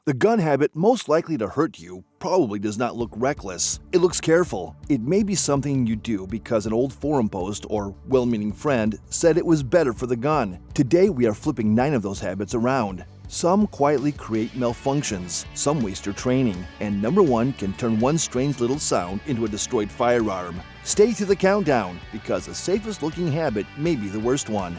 The gun habit most likely to hurt you probably does not look reckless. It looks careful. It may be something you do because an old forum post or well-meaning friend said it was better for the gun. Today we are flipping 9 of those habits around. Some quietly create malfunctions, some waste your training, and number 1 can turn one strange little sound into a destroyed firearm. Stay through the countdown, because the safest looking habit may be the worst one.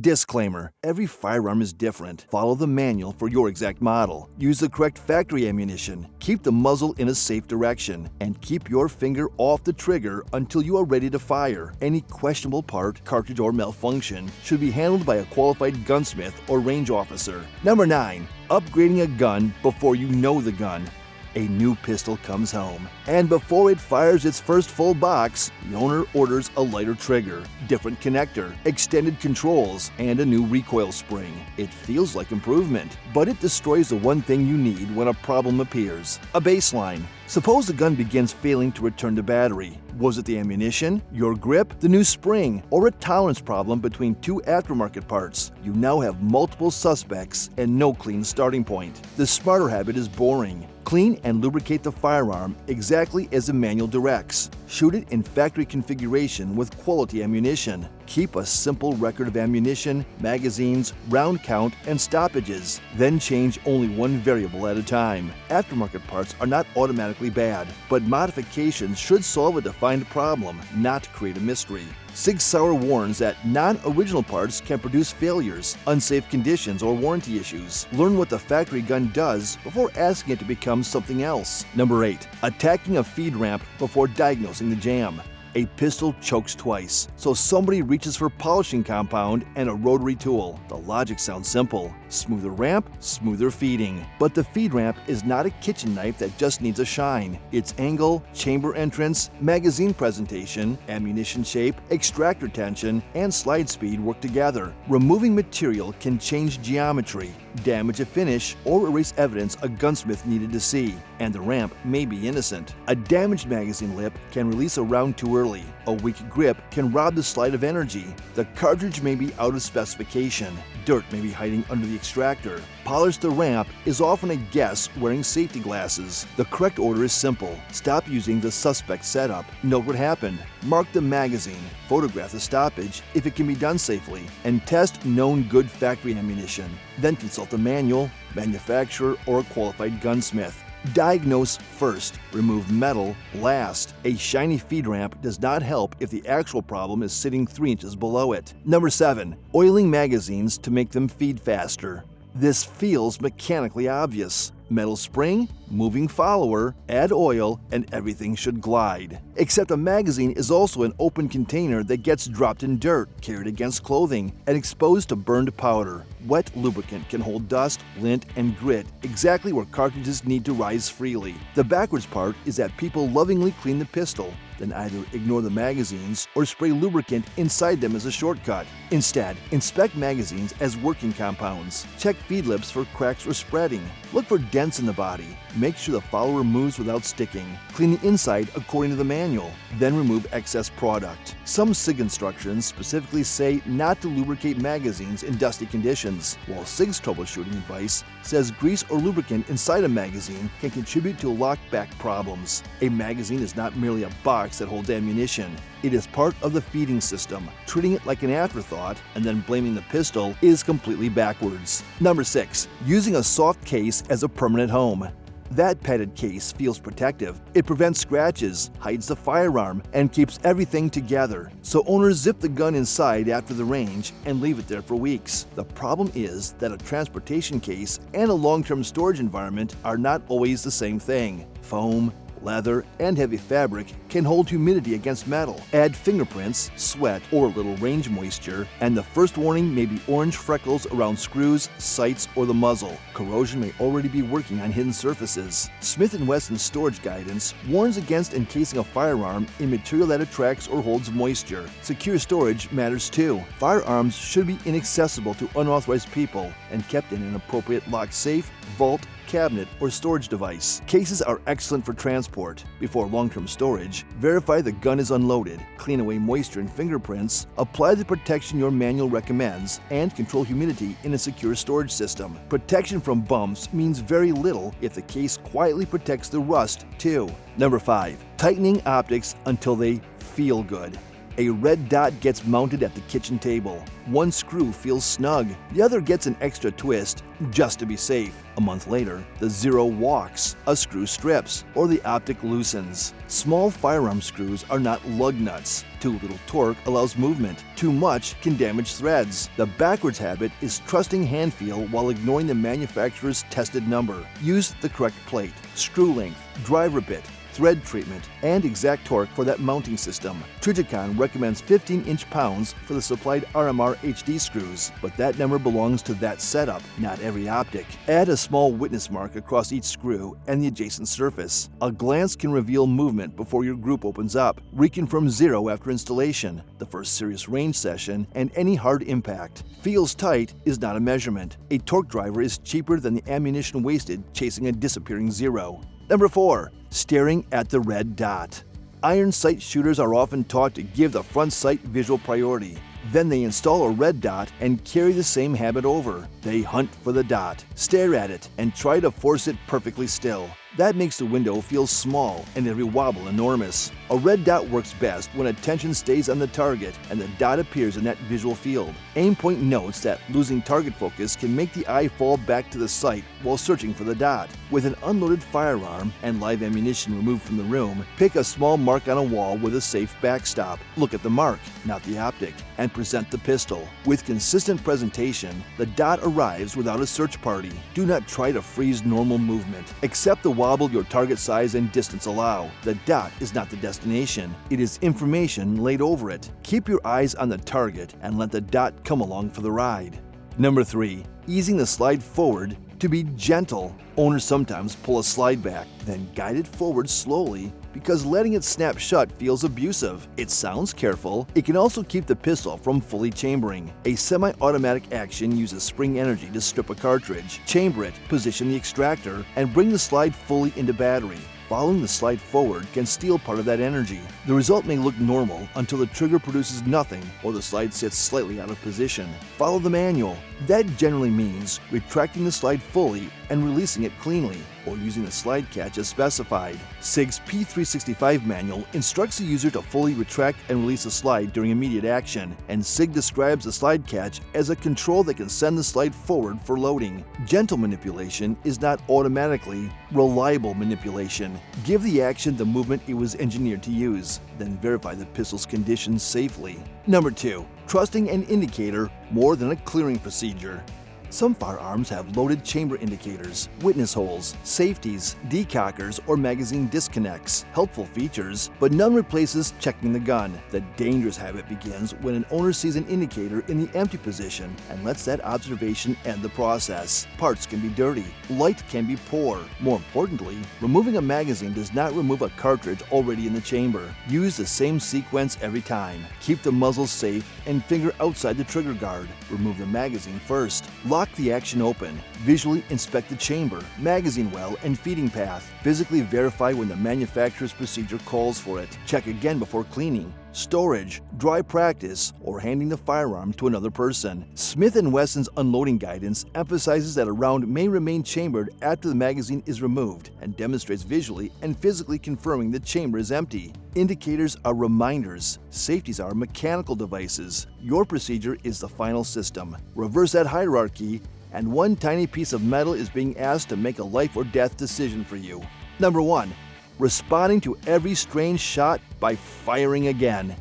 Disclaimer: every firearm is different. Follow the manual for your exact model. Use the correct factory ammunition. Keep the muzzle in a safe direction. And keep your finger off the trigger until you are ready to fire. Any questionable part, cartridge, or malfunction should be handled by a qualified gunsmith or range officer. Number 9. Upgrading a gun before you know the gun. A new pistol comes home, and before it fires its first full box, the owner orders a lighter trigger, different connector, extended controls, and a new recoil spring. It feels like improvement, but it destroys the one thing you need when a problem appears: a baseline. Suppose the gun begins failing to return to battery. Was it the ammunition, your grip, the new spring, or a tolerance problem between 2 aftermarket parts? You now have multiple suspects and no clean starting point. The smarter habit is boring. Clean and lubricate the firearm exactly as the manual directs. Shoot it in factory configuration with quality ammunition. Keep a simple record of ammunition, magazines, round count, and stoppages. Then change only one variable at a time. Aftermarket parts are not automatically bad, but modifications should solve a defined problem, not create a mystery. Sig Sauer warns that non-original parts can produce failures, unsafe conditions, or warranty issues. Learn what the factory gun does before asking it to become something else. Number 8. Attacking a feed ramp before diagnosing the jam. A pistol chokes twice, so somebody reaches for polishing compound and a rotary tool. The logic sounds simple: smoother ramp, smoother feeding. But the feed ramp is not a kitchen knife that just needs a shine. Its angle, chamber entrance, magazine presentation, ammunition shape, extractor tension, and slide speed work together. Removing material can change geometry, damage a finish, or erase evidence a gunsmith needed to see, and the ramp may be innocent. A damaged magazine lip can release a round too early. A weak grip can rob the slide of energy. The cartridge may be out of specification. Dirt may be hiding under the extractor. Polish the ramp is often a guess wearing safety glasses. The correct order is simple: stop using the suspect setup. Note what happened. Mark the magazine. Photograph the stoppage if it can be done safely. And test known good factory ammunition. Then consult the manual, manufacturer, or a qualified gunsmith. Diagnose first, remove metal last. A shiny feed ramp does not help if the actual problem is sitting 3 inches below it. Number 7. Oiling magazines to make them feed faster. This feels mechanically obvious. Metal spring, moving follower, add oil, and everything should glide. Except a magazine is also an open container that gets dropped in dirt, carried against clothing, and exposed to burned powder. Wet lubricant can hold dust, lint, and grit exactly where cartridges need to rise freely. The backwards part is that people lovingly clean the pistol, then either ignore the magazines or spray lubricant inside them as a shortcut. Instead, inspect magazines as working compounds. Check feed lips for cracks or spreading. Look for dents in the body. Make sure the follower moves without sticking. Clean the inside according to the manual. Then remove excess product. Some SIG instructions specifically say not to lubricate magazines in dusty conditions, while SIG's troubleshooting advice says grease or lubricant inside a magazine can contribute to lockback problems. A magazine is not merely a box that holds ammunition. It is part of the feeding system. Treating it like an afterthought and then blaming the pistol is completely backwards. Number 6. Using a soft case as a permanent home. That padded case feels protective. It prevents scratches, hides the firearm, and keeps everything together. So owners zip the gun inside after the range and leave it there for weeks. The problem is that a transportation case and a long-term storage environment are not always the same thing. Foam, leather, and heavy fabric can hold humidity against metal. Add fingerprints, sweat, or a little range moisture, and the first warning may be orange freckles around screws, sights, or the muzzle. Corrosion may already be working on hidden surfaces. Smith & Wesson's storage guidance warns against encasing a firearm in material that attracts or holds moisture. Secure storage matters too. Firearms should be inaccessible to unauthorized people and kept in an appropriate locked safe, vault, cabinet or storage device. Cases are excellent for transport. Before long-term storage, verify the gun is unloaded, clean away moisture and fingerprints, apply the protection your manual recommends, and control humidity in a secure storage system. Protection from bumps means very little if the case quietly protects the rust, too. Number 5. Tightening optics until they feel good. A red dot gets mounted at the kitchen table. One screw feels snug, the other gets an extra twist just to be safe. A month later, the zero walks, a screw strips, or the optic loosens. Small firearm screws are not lug nuts. Too little torque allows movement. Too much can damage threads. The backwards habit is trusting hand feel while ignoring the manufacturer's tested number. Use the correct plate, screw length, driver bit, thread treatment, and exact torque for that mounting system. Trijicon recommends 15-inch pounds for the supplied RMR HD screws, but that number belongs to that setup, not every optic. Add a small witness mark across each screw and the adjacent surface. A glance can reveal movement before your group opens up. Reconfirm 0 after installation, the first serious range session, and any hard impact. Feels tight is not a measurement. A torque driver is cheaper than the ammunition wasted chasing a disappearing 0. Number 4. Staring at the red dot. Iron sight shooters are often taught to give the front sight visual priority. Then they install a red dot and carry the same habit over. They hunt for the dot, stare at it, and try to force it perfectly still. That makes the window feel small and every wobble enormous. A red dot works best when attention stays on the target and the dot appears in that visual field. Aimpoint notes that losing target focus can make the eye fall back to the sight while searching for the dot. With an unloaded firearm and live ammunition removed from the room, pick a small mark on a wall with a safe backstop. Look at the mark, not the optic, and present the pistol. With consistent presentation, the dot arrives without a search party. Do not try to freeze normal movement. Accept the wobble your target size and distance allow. The dot is not the destination. It is information laid over it. Keep your eyes on the target and let the dot come along for the ride. Number 3. Easing the slide forward to be gentle. Owners sometimes pull a slide back, then guide it forward slowly because letting it snap shut feels abusive. It sounds careful. It can also keep the pistol from fully chambering. A semi-automatic action uses spring energy to strip a cartridge, chamber it, position the extractor, and bring the slide fully into battery. Following the slide forward can steal part of that energy. The result may look normal until the trigger produces nothing or the slide sits slightly out of position. Follow the manual. That generally means retracting the slide fully and releasing it cleanly, or using the slide catch as specified. SIG's P365 manual instructs the user to fully retract and release a slide during immediate action, and SIG describes the slide catch as a control that can send the slide forward for loading. Gentle manipulation is not automatically reliable manipulation. Give the action the movement it was engineered to use, then verify the pistol's conditions safely. Number 2. Trusting an indicator more than a clearing procedure. Some firearms have loaded chamber indicators, witness holes, safeties, decockers, or magazine disconnects. Helpful features, but none replaces checking the gun. The dangerous habit begins when an owner sees an indicator in the empty position and lets that observation end the process. Parts can be dirty, light can be poor. More importantly, removing a magazine does not remove a cartridge already in the chamber. Use the same sequence every time. Keep the muzzle safe and finger outside the trigger guard. Remove the magazine first. Lock the action open. Visually inspect the chamber, magazine well, and feeding path. Physically verify when the manufacturer's procedure calls for it. Check again before cleaning. Storage, dry practice, or handing the firearm to another person. Smith & Wesson's unloading guidance emphasizes that a round may remain chambered after the magazine is removed and demonstrates visually and physically confirming the chamber is empty. Indicators are reminders. Safeties are mechanical devices. Your procedure is the final system. Reverse that hierarchy, and one tiny piece of metal is being asked to make a life or death decision for you. Number 1. Responding to every strange shot by firing again.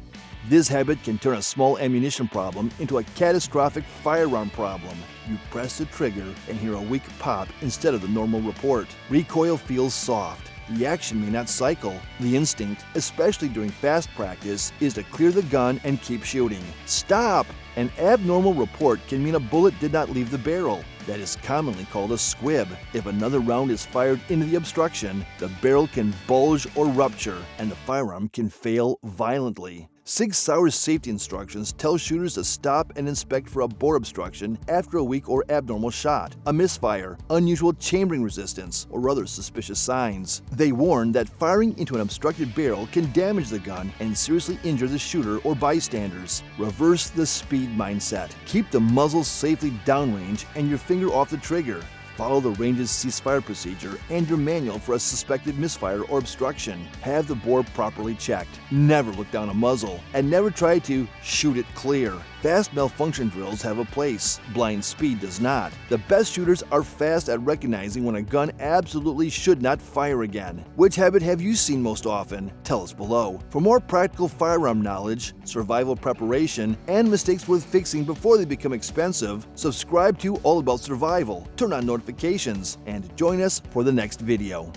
This habit can turn a small ammunition problem into a catastrophic firearm problem. You press the trigger and hear a weak pop instead of the normal report. Recoil feels soft. The action may not cycle. The instinct, especially during fast practice, is to clear the gun and keep shooting. Stop! An abnormal report can mean a bullet did not leave the barrel. That is commonly called a squib. If another round is fired into the obstruction, the barrel can bulge or rupture, and the firearm can fail violently. Sig Sauer's safety instructions tell shooters to stop and inspect for a bore obstruction after a weak or abnormal shot, a misfire, unusual chambering resistance, or other suspicious signs. They warn that firing into an obstructed barrel can damage the gun and seriously injure the shooter or bystanders. Reverse the speed mindset. Keep the muzzle safely downrange and your finger off the trigger. Follow the range's ceasefire procedure and your manual for a suspected misfire or obstruction. Have the bore properly checked. Never look down a muzzle, and never try to shoot it clear. Fast malfunction drills have a place. Blind speed does not. The best shooters are fast at recognizing when a gun absolutely should not fire again. Which habit have you seen most often? Tell us below. For more practical firearm knowledge, survival preparation, and mistakes worth fixing before they become expensive, subscribe to All About Survival, turn on notifications, and join us for the next video.